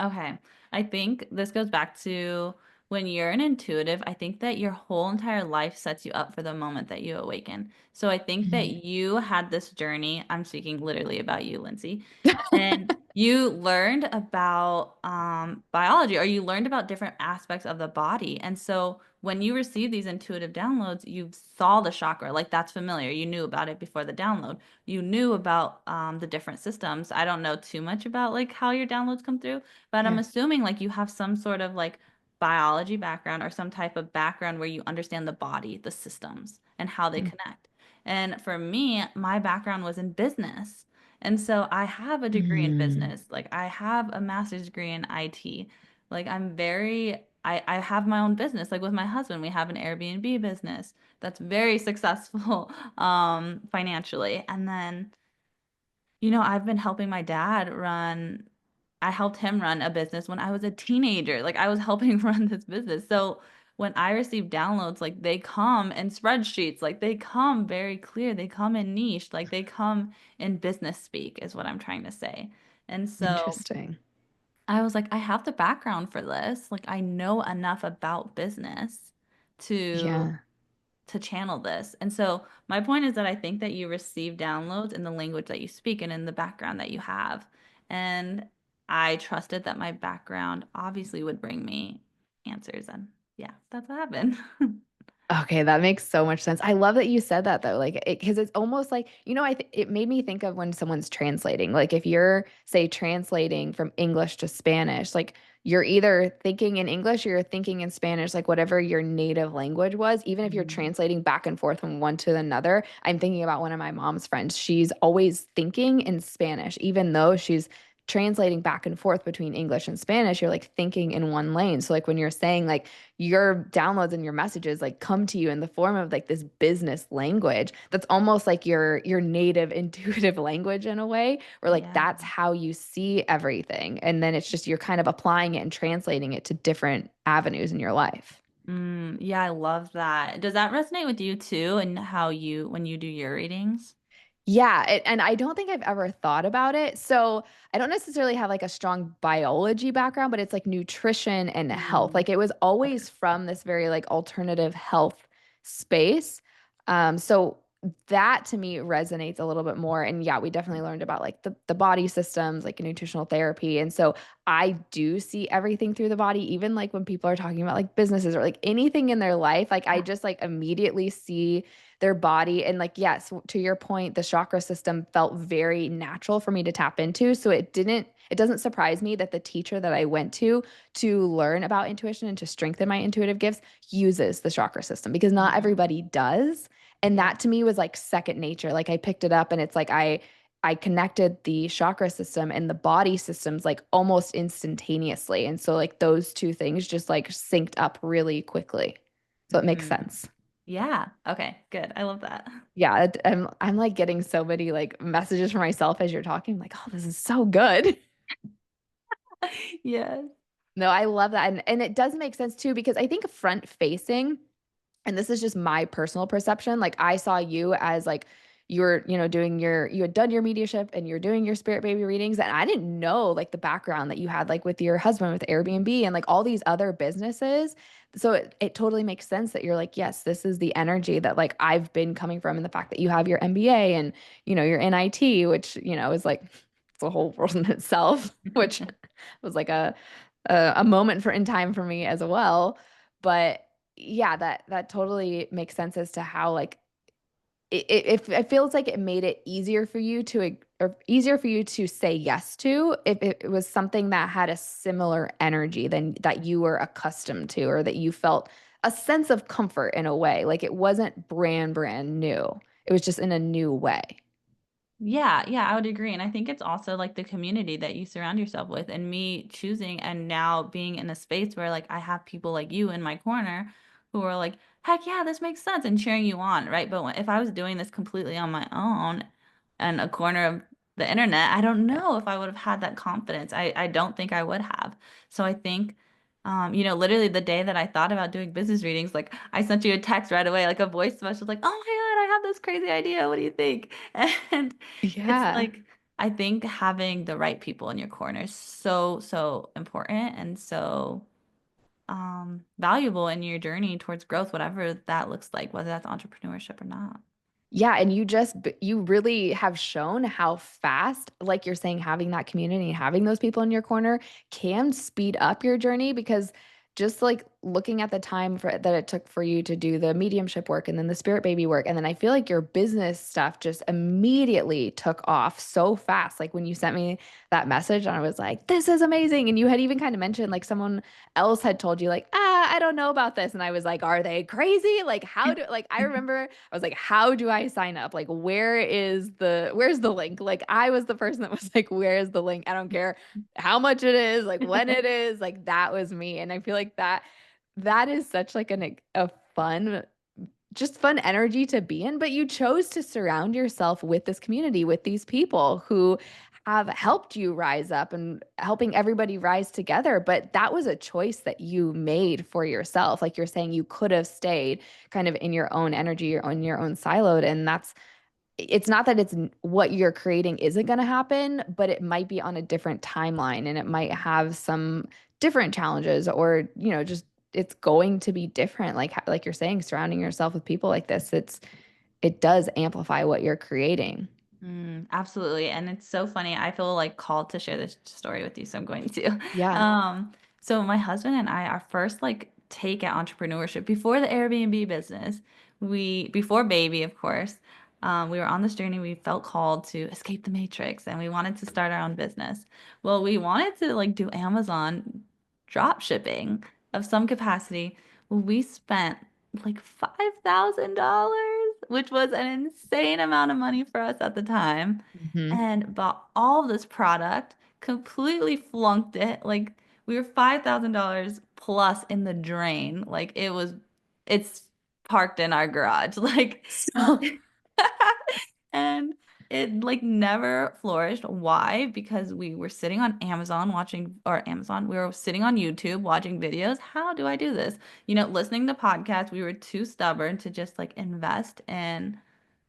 Okay. I think this goes back to when you're an intuitive, I think that your whole entire life sets you up for the moment that you awaken. So I think that Mhm. you had this journey. I'm speaking literally about you, Lindsay. And you learned about biology, or you learned about different aspects of the body. And so when you receive these intuitive downloads, you saw the chakra, like that's familiar. You knew about it before the download. You knew about the different systems. I don't know too much about like how your downloads come through, but I'm Yeah. assuming like you have some sort of like biology background or some type of background where you understand the body, the systems, and how they connect. And for me, my background was in business. And so I have a degree in Mm-hmm. business. Like I have a master's degree in IT. Like I have my own business. Like with my husband, we have an Airbnb business that's very successful financially. And then I've been helping my dad run, I helped him run a business when I was a teenager. Like I was helping run this business. So when I receive downloads, like they come in spreadsheets, like they come very clear, they come in niche, like they come in business speak, is what I'm trying to say. And so Interesting. I was like, I have the background for this. Like I know enough about business to Yeah. to channel this. And so my point is that I think that you receive downloads in the language that you speak and in the background that you have. And I trusted that my background obviously would bring me answers. And yeah, that's what happened. Okay, that makes so much sense. I love that you said that though, like, because it's almost like, it made me think of when someone's translating. Like, if you're, say, translating from English to Spanish, like, you're either thinking in English or you're thinking in Spanish, like, whatever your native language was, even if you're Mm. translating back and forth from one to another. I'm thinking about one of my mom's friends. She's always thinking in Spanish, even though she's translating back and forth between English and Spanish, you're like thinking in one lane. So, like, when you're saying, like, your downloads and your messages like come to you in the form of like this business language that's almost like your native intuitive language in a way where like Yeah. that's how you see everything and then it's just you're kind of applying it and translating it to different avenues in your life. Yeah, I love that. Does that resonate with you too? And how when you do your readings? Yeah, and I don't think I've ever thought about it. So I don't necessarily have like a strong biology background, but it's like nutrition and health. Mm. Like it was Okay. always from this very like alternative health space. So that to me resonates a little bit more. And yeah, we definitely learned about like the body systems, like nutritional therapy. And so I do see everything through the body, even like when people are talking about like businesses or like anything in their life, like I just like immediately see their body. And like, yes, to your point, the chakra system felt very natural for me to tap into. So it doesn't surprise me that the teacher that I went to learn about intuition and to strengthen my intuitive gifts uses the chakra system because not Mhm. everybody does. And Yeah. that to me was like second nature. Like I picked it up and it's like I connected the chakra system and the body systems like almost instantaneously. And so like those two things just like synced up really quickly. So it makes Hmm. sense. Yeah. Okay, good. I love that. Yeah, I'm like getting so many like messages for myself as you're talking. I'm like, oh, this is so good. Yes. No, I love that. And it does make sense too, because I think front facing, and this is just my personal perception, like I saw you as like you were, doing you had done your mediumship and you're doing your spirit baby readings. And I didn't know like the background that you had like with your husband with Airbnb and like all these other businesses. So it totally makes sense that you're like, yes, this is the energy that like I've been coming from, and the fact that you have your MBA and you're in IT, which, is like it's a whole world in itself, which was like a moment for in time for me as well. But yeah, that totally makes sense as to how like it feels like it made it easier for you to or easier for you to say yes to if it was something that had a similar energy than that you were accustomed to, or that you felt a sense of comfort in a way. Like it wasn't brand new. It was just in a new way. Yeah, yeah, I would agree. And I think it's also like the community that you surround yourself with, and me choosing and now being in a space where like I have people like you in my corner who are like, heck yeah, this makes sense, and cheering you on, right? But if I was doing this completely on my own in a corner of the internet, I don't know if I would have had that confidence. I don't think I would have. So I think literally the day that I thought about doing business readings, like I sent you a text right away, like a voice message, like, "Oh my God, I have this crazy idea. What do you think?" And it's Yeah. like I think having the right people in your corner is so, so important and so valuable in your journey towards growth, whatever that looks like, whether that's entrepreneurship or not. Yeah, and you really have shown how fast, like you're saying, having that community and having those people in your corner can speed up your journey, because just like looking at the time that it took for you to do the mediumship work and then the spirit baby work, and then I feel like your business stuff just immediately took off so fast. Like when you sent me that message, and I was like, this is amazing. And you had even kind of mentioned like someone else had told you like, I don't know about this. And I was like, are they crazy? Like I remember I was like, how do I sign up? Like, where's the link? Like, I was the person that was like, where's the link? I don't care how much it is, like when it is, like that was me. And I feel like that is such like a fun, just fun energy to be in. But you chose to surround yourself with this community, with these people who have helped you rise up and helping everybody rise together. But that was a choice that you made for yourself. Like you're saying, you could have stayed kind of in your own energy or on your own siloed. And it's not that it's what you're creating isn't going to happen, but it might be on a different timeline and it might have some different challenges, or, just it's going to be different. Like you're saying, surrounding yourself with people like this, it does amplify what you're creating. Absolutely. And it's so funny. I feel like called to share this story with you, so I'm going to. Yeah. So my husband and I, our first like take at entrepreneurship before the Airbnb business, before baby, of course, we were on this journey. We felt called to escape the matrix and we wanted to start our own business. Well, we wanted to like do Amazon drop shipping of some capacity. Well, we spent like $5,000, which was an insane amount of money for us at the time, Hmm. and bought all this product, completely flunked it. Like we were $5,000 plus in the drain. It's parked in our garage. Like So, and it like never flourished. Why? Because we were sitting on Amazon watching, or Amazon, we were sitting on YouTube watching videos. How do I do this? Listening to podcasts, we were too stubborn to just like invest in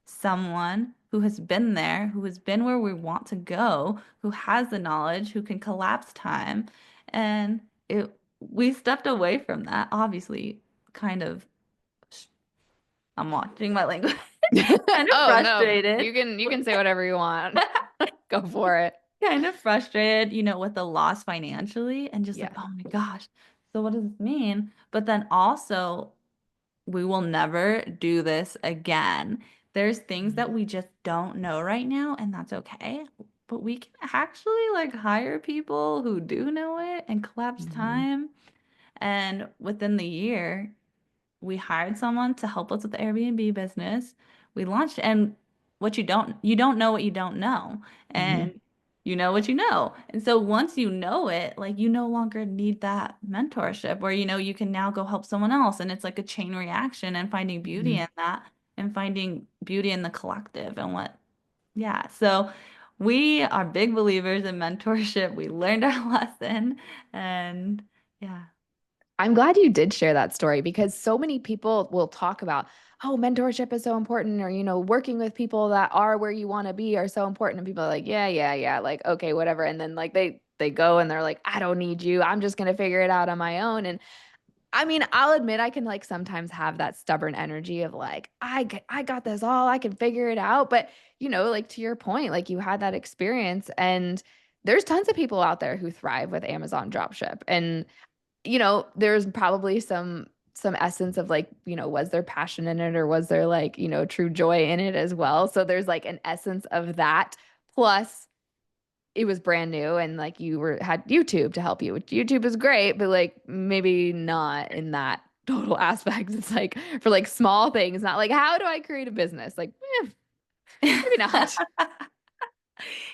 someone who has been there, who has been where we want to go, who has the knowledge, who can collapse time. And we stepped away from that, obviously, kind of, I'm watching my language. Kind of Oh no, frustrated. you can say whatever you want. Go for it. Kind of frustrated, with the loss financially and just like, Yeah. oh my gosh, so what does this mean? But then also, we will never do this again. There's things that we just don't know right now, and that's okay. But we can actually like hire people who do know it and collapse Mhm. time. And within the year, we hired someone to help us with the Airbnb business. We launched, and you don't know what you don't know. Mhm. And you know what you know. And so once you know it, like you no longer need that mentorship where you can now go help someone else. And it's like a chain reaction and finding beauty Mhm. in that and finding beauty in the collective and yeah. So we are big believers in mentorship. We learned our lesson and yeah. I'm glad you did share that story because so many people will talk about, oh, mentorship is so important, or, working with people that are where you want to be are so important. And people are like, yeah, yeah, yeah, like, okay, whatever. And then like they go and they're like, I don't need you. I'm just gonna figure it out on my own. And I mean, I'll admit I can like sometimes have that stubborn energy of like, I got this all, I can figure it out. But, like to your point, like you had that experience and there's tons of people out there who thrive with Amazon dropship. And there's probably some essence of like, was there passion in it or was there like, true joy in it as well? So there's like an essence of that. Plus, it was brand new and like you were had YouTube to help you, which YouTube is great, but like maybe not in that total aspect. It's like for like small things, not like how do I create a business? Like, maybe not.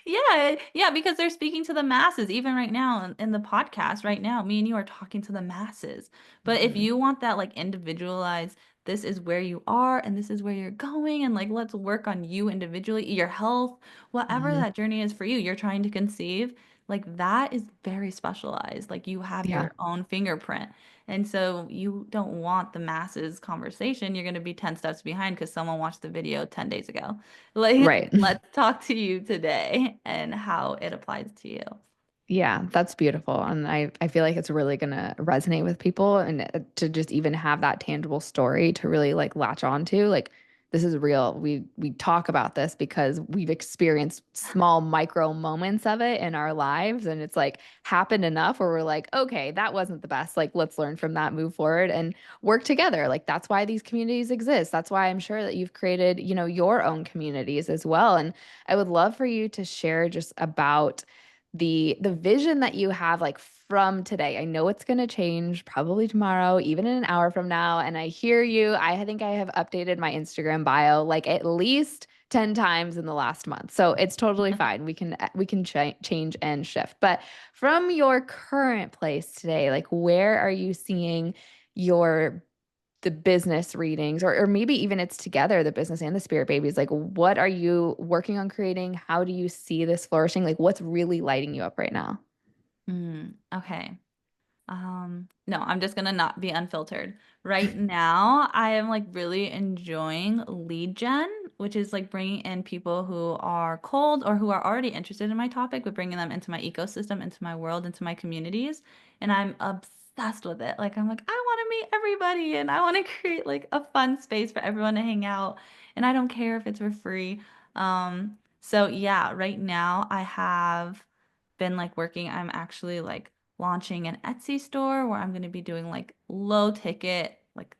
Yeah, yeah, because they're speaking to the masses, even right now in the podcast, right now, me and you are talking to the masses. But if Mhm. you want that like individualized, this is where you are and this is where you're going, and like let's work on you individually, your health, whatever Mhm. that journey is for you, you're trying to conceive, like that is very specialized. Like you have Yeah. your own fingerprint. And so you don't want the masses conversation. You're going to be 10 steps behind because someone watched the video 10 days ago. Like, Right. let's talk to you today and how it applies to you. Yeah, that's beautiful. And I feel like it's really gonna resonate with people and to just even have that tangible story to really like latch on to. Like this is real. We talk about this because we've experienced small micro moments of it in our lives and it's like happened enough where we're like, okay, that wasn't the best. Like let's learn from that, move forward and work together. Like that's why these communities exist. That's why I'm sure that you've created, your own communities as well. And I would love for you to share just about the vision that you have like from today. I know it's going to change probably tomorrow, even in an hour from now, and I hear you. I think I have updated my Instagram bio like at least 10 times in the last month. So it's totally fine. We can change and shift. But from your current place today, like where are you seeing your the business readings or maybe even it's together, the business and the spirit babies, like what are you working on creating? How do you see this flourishing? Like what's really lighting you up right now? Okay. No, I'm just gonna not be unfiltered. Right now, I am like really enjoying lead gen, which is like bringing in people who are cold or who are already interested in my topic, but bringing them into my ecosystem, into my world, into my communities. And I'm obsessed with it. Like, I'm like, I want to meet everybody and I want to create like a fun space for everyone to hang out. And I don't care if it's for free. So yeah, right now I have been like working, I'm actually like launching an Etsy store where I'm going to be doing like low ticket, like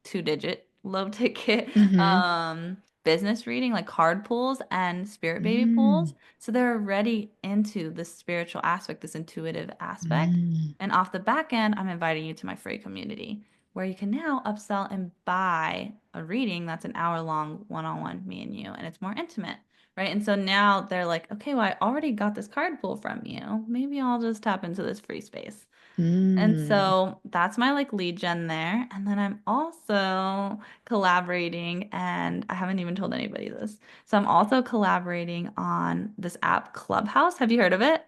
2-digit low ticket Mm-hmm. business reading, like card pulls and spirit baby pulls. Mm. So they're already into this spiritual aspect, this intuitive aspect. Mm. And off the back end, I'm inviting you to my free community where you can now upsell and buy a reading that's an hour long one-on-one, me and you, and it's more intimate. Right. And so now they're like, okay, well, I already got this card pull from you. Maybe I'll just tap into this free space. And Mm. so that's my like lead gen there. And then I'm also collaborating, and I haven't even told anybody this. So I'm also collaborating on this app, Clubhouse. Have you heard of it?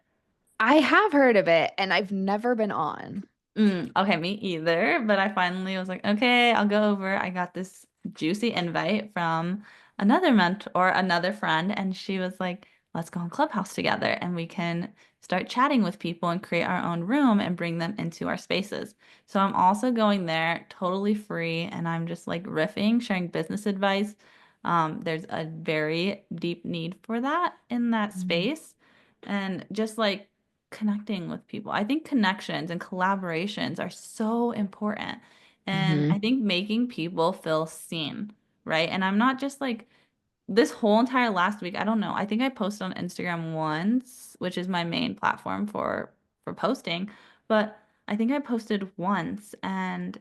I have heard of it and I've never been on. Okay, me either. But I finally was like, okay, I'll go over. I got this juicy invite from another mentor, another friend, and she was like, let's go on Clubhouse together and we can start chatting with people and create our own room and bring them into our spaces. So I'm also going there totally free and I'm just like riffing, sharing business advice. There's a very deep need for that in that Mhm. space. And just like connecting with people. I think connections and collaborations are so important. And I Mhm. think making people feel seen, right? And I'm not just like this whole entire last week, I don't know. I think I posted on Instagram once, which is my main platform for posting, but I think I posted once and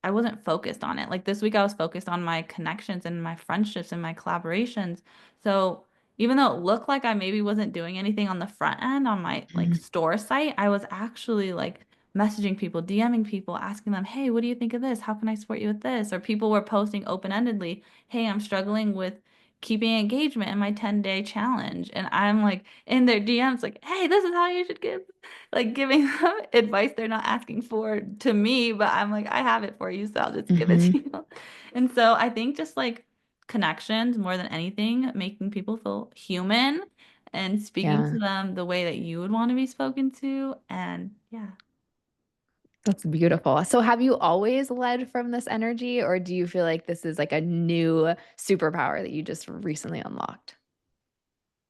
I wasn't focused on it. Like this week, I was focused on my connections and my friendships and my collaborations. So even though it looked like I maybe wasn't doing anything on the front end on my like Mhm. store site, I was actually like messaging people, DMing people, asking them, "Hey, what do you think of this? How can I support you with this?" Or people were posting open-endedly, "Hey, I'm struggling with keeping engagement in my 10-day challenge." And I'm like in their DMs like, "Hey, this is how you should give like giving them advice they're not asking for to me, but I'm like, I have it for you, so I'll just give it to Mhm. you." And so I think just like connections more than anything, making people feel human and speaking Yeah. to them the way that you would want to be spoken to. And yeah. That's beautiful. So have you always led from this energy, or do you feel like this is like a new superpower that you just recently unlocked?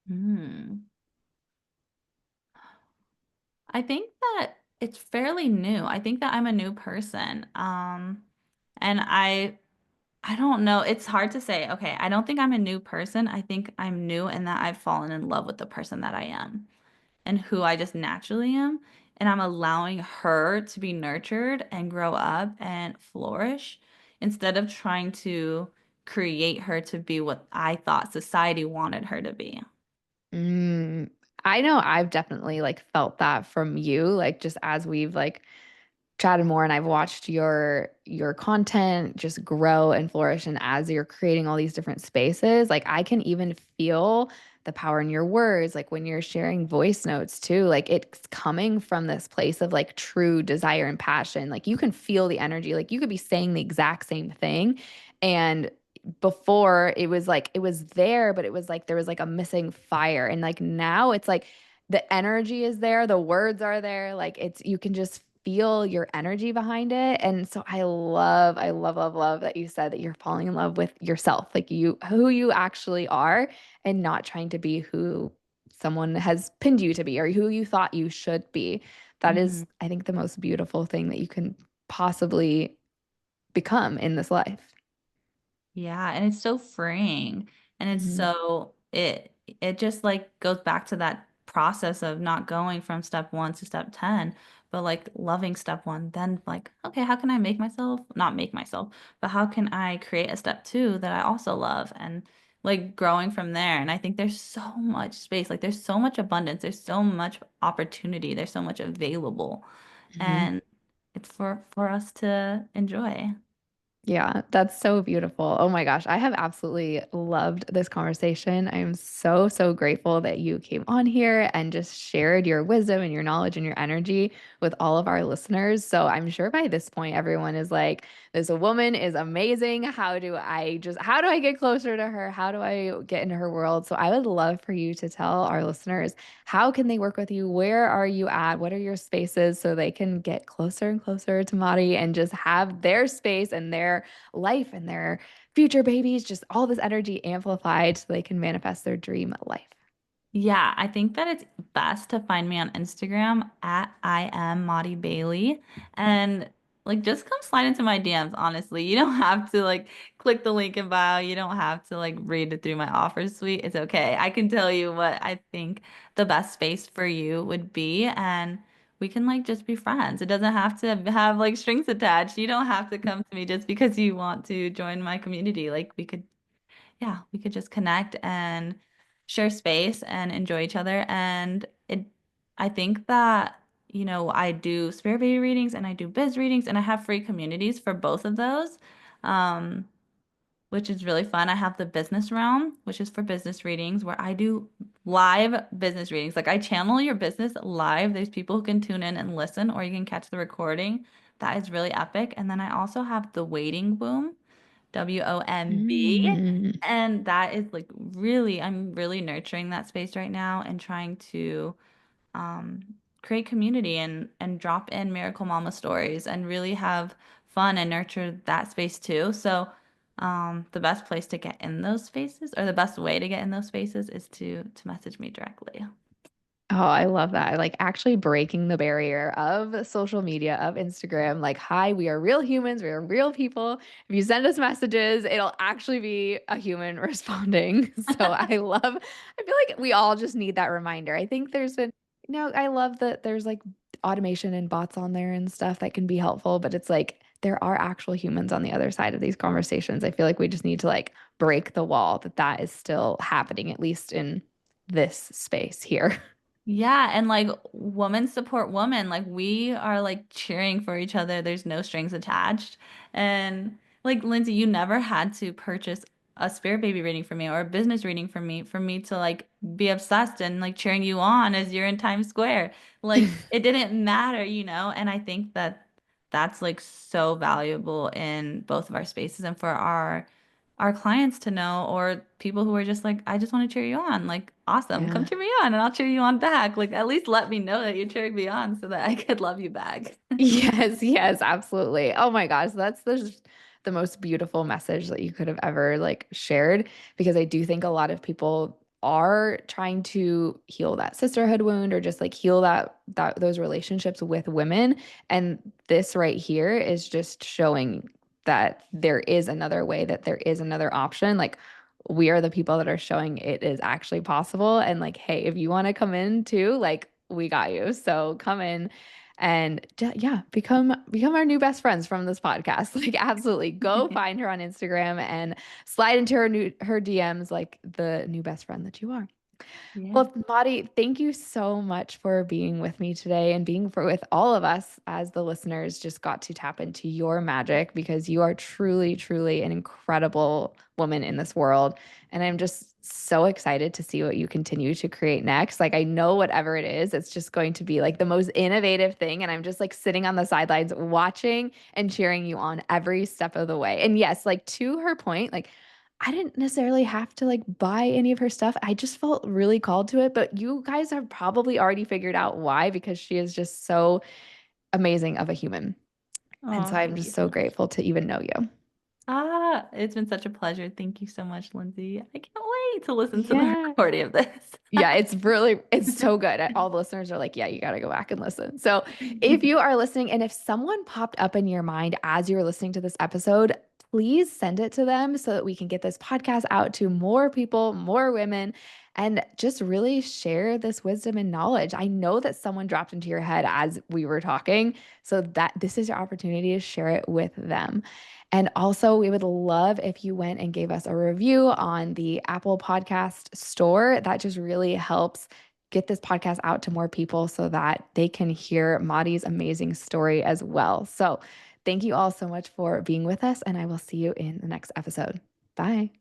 Hmm. I think that it's fairly new. I think that I'm a new person. And I don't know. It's hard to say. Okay, I don't think I'm a new person. I think I'm new in that I've fallen in love with the person that I am and who I just naturally am. And I'm allowing her to be nurtured and grow up and flourish instead of trying to create her to be what I thought society wanted her to be. Mm, I know I've definitely like felt that from you, like just as we've like chatted more and I've watched your content just grow and flourish and as you're creating all these different spaces, like I can even feel the power in your words, like when you're sharing voice notes too, like it's coming from this place of like true desire and passion. Like you can feel the energy, like you could be saying the exact same thing and before it was like it was there but it was like there was like a missing fire and like now it's like the energy is there, the words are there, like it's you can just feel your energy behind it. And so I love that you said that you're falling in love with yourself, like you who you actually are and not trying to be who someone has pinned you to be or who you thought you should be. That is, Mhm. I think, the most beautiful thing that you can possibly become in this life. Yeah, and it's so freeing. And it's Hmm. so it just like goes back to that process of not going from step 1 to step 10, but like loving step 1, then like, okay, how can I make myself, not make myself, but how can I create a step 2 that I also love and like growing from there. And I think there's so much space, like there's so much abundance, there's so much opportunity, there's so much available. Hmm. And it's for us to enjoy. Yeah, that's so beautiful. Oh my gosh, I have absolutely loved this conversation. I am so, so grateful that you came on here and just shared your wisdom and your knowledge and your energy with all of our listeners. So I'm sure by this point, everyone is like, this woman is amazing. How do I get closer to her? How do I get into her world? So I would love for you to tell our listeners, how can they work with you? Where are you at? What are your spaces so they can get closer and closer to Mari and just have their space and their life and their future babies, just all this energy amplified so they can manifest their dream life? Yeah, I think that it's best to find me on Instagram at I am Maudie Bailey. And like just come slide into my DMs, honestly. You don't have to like click the link in bio. You don't have to like read it through my offer suite. It's okay. I can tell you what I think the best space for you would be, and we can like just be friends. It doesn't have to have like strings attached. You don't have to come to me just because you want to join my community. Like we could yeah, we could just connect and share space and enjoy each other. And I think that, I do spirit baby readings and I do biz readings and I have free communities for both of those, um, which is really fun. I have the business realm, which is for business readings, where I do live business readings. Like I channel your business live. There's people who can tune in and listen, or you can catch the recording. That is really epic. And then I also have the waiting boom. WOMB. Mm. And that is like really, I'm really nurturing that space right now and trying to um, create community and drop in Miracle Mama stories and really have fun and nurture that space too. So The best place to get in those spaces, or the best way to get in those spaces, is to message me directly. Oh, I love that. Like actually breaking the barrier of social media, of Instagram. Like, hi, we are real humans. We are real people. If you send us messages, it'll actually be a human responding. So I feel like we all just need that reminder. I think there's been, I love that there's like automation and bots on there and stuff that can be helpful, but it's like there are actual humans on the other side of these conversations. I feel like we just need to like break the wall that that is still happening, at least in this space here. Yeah, and like women support women. Like we are like cheering for each other. There's no strings attached. And like Lindsay, you never had to purchase a spirit baby reading for me or a business reading for me to like be obsessed and like cheering you on as you're in Times Square. Like it didn't matter, you know? And I think that that's like so valuable in both of our spaces and for our clients to know, or people who are just like, I just want to cheer you on. Like, awesome, come Yeah. cheer me on and I'll cheer you on back. Like, at least let me know that you're cheering me on so that I could love you back. Yes, yes, absolutely. Oh my gosh, that's the most beautiful message that you could have ever like shared because I do think a lot of people are trying to heal that sisterhood wound or just like heal that those relationships with women, and this right here is just showing that there is another way, that there is another option. Like we are the people that are showing it is actually possible, and like hey, if you want to come in too, like we got you. So come in and yeah, become our new best friends from this podcast. Like absolutely go find her on Instagram and slide into her DMs like the new best friend that you are. Yeah. Well, Maddie, thank you so much for being with me today and being with all of us as the listeners just got to tap into your magic because you are truly, truly an incredible woman in this world. And I'm just so excited to see what you continue to create next. Like, I know whatever it is, it's just going to be like the most innovative thing. And I'm just like sitting on the sidelines watching and cheering you on every step of the way. And yes, like to her point, like, I didn't necessarily have to like buy any of her stuff. I just felt really called to it. But you guys have probably already figured out why because she is just so amazing of a human. And so Oh, I'm thank just you so so much. grateful to even know you. Ah, it's been such a pleasure. Thank you so much, Lindsay. I can't wait to listen to the Yeah. recording of this. Yeah, it's so good. All the listeners are like, yeah, you got to go back and listen. So if you are listening and if someone popped up in your mind as you were listening to this episode, please send it to them so that we can get this podcast out to more people, more women, and just really share this wisdom and knowledge. I know that someone dropped into your head as we were talking, so that this is your opportunity to share it with them. And also, we would love if you went and gave us a review on the Apple Podcast store. That just really helps get this podcast out to more people so that they can hear Madi's amazing story as well. So, thank you all so much for being with us, and I will see you in the next episode. Bye.